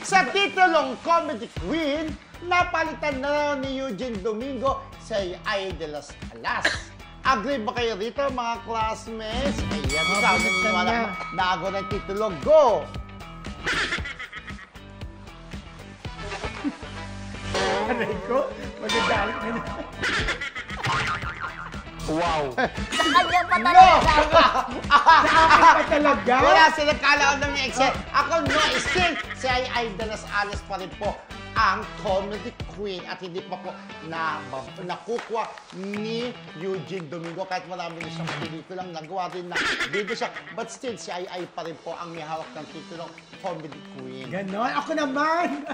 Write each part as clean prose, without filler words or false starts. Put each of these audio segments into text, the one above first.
Sa titulong Comedy Queen, napalitan na ni Eugene Domingo sa Ay de las Alas. Agree ba kayo rito, mga classmates? Ayan, ikaw naniniwala na ako ng titulo. Go! Aray ko, magagalit na naman. Wow! Sa kanya pa No! talaga. Sa akin pa talaga? Wala silang kalaon ng Excel. Ako no, still, si Ay de las Alas pa rin po ang Comedy Queen at hindi pa po nakukuha ni Eugene Domingo kahit marami na siyang pelikulang nagawa din na dito siya. But still, si Ay pa rin po ang may hawak ng titulong Comedy Queen. Ganon? Ako naman!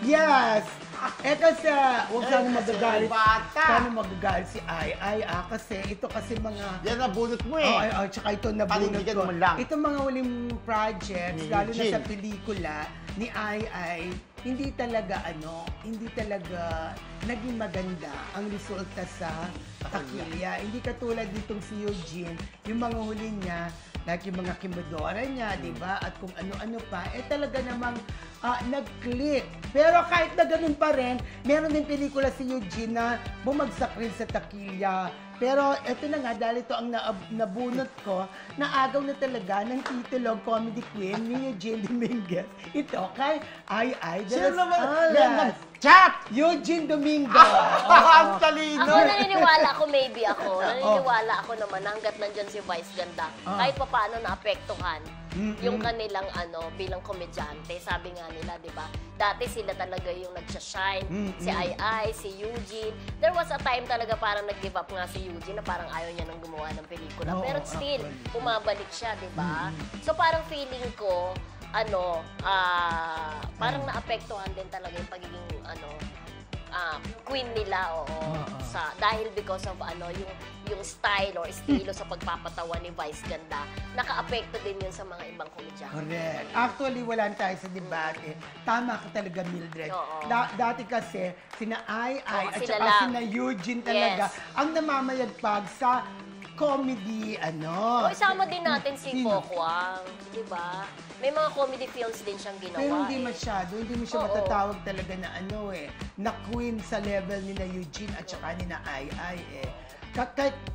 Yes! Kasi, huwag sana magagalit. Bata. Sana magagalit si Ay. Kasi ito kasi mga... Yan nabunot mo eh. Tsaka ito nabunot Panindigan ko. mo lang. Ito mga huling projects, Ni lalo na Eugene. sa pelikula ni Ay, hindi talaga naging maganda ang resulta sa takilya. Hindi katulad nitong si Eugene, yung mga huli niya, like yung mga kimodora niya, di ba? At kung ano-ano pa, talaga namang nag-click. Pero kahit na ganun pa rin, meron din pelikula si Eugene na bumagsak rin sa takilya. Pero eto na nga, dahil ito ang nabunot ko, naagaw na talaga ng titulong Comedy Queen ni Eugene Dominguez. Ito kay Ay de Sino las naman? Alas. Chat! Eugene Domingo. Ang talino! Ako naniniwala ako, maybe ako. Naniniwala ako naman hanggat nandyan si Vice Ganda. Kahit pa paano naapektuhan yung kanilang bilang komedyante. Sabi nga nila, di ba? Dati sila talaga yung nagsashine. Si Ay, si Eugene. There was a time talaga parang nag-give up nga si Eugene na parang ayaw niya nang gumawa ng pelikula. Pero still, bumabalik siya, di ba? So parang feeling ko, parang naapektuhan din talaga yung pagiging queen nila dahil because of yung style or estilo sa pagpapatawa ni Vice Ganda, nakaapekto din yun sa mga ibang komedyante. Correct. Actually, wala tayo sa debate. Tama ka talaga, Mildred. Dati kasi, sina Ay at sila saka lang. sina Eugene talaga ang namamayagpag sa comedy, Isama din natin si Pokwang, di ba? May mga comedy films din siyang ginawa. Pero hindi masyado, hindi mo siya matatawag talaga na na queen sa level ni na Eugene at saka ni na Ay.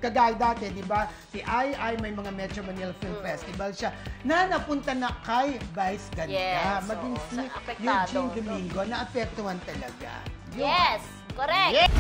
Kagaya dati, di ba? Si Ay may mga Metro Manila Film Festival siya na napunta na kay Vice Ganda. Yes, Maging si apektado. Eugene Domingo, naapektuhan talaga. Yes, correct. Yeah.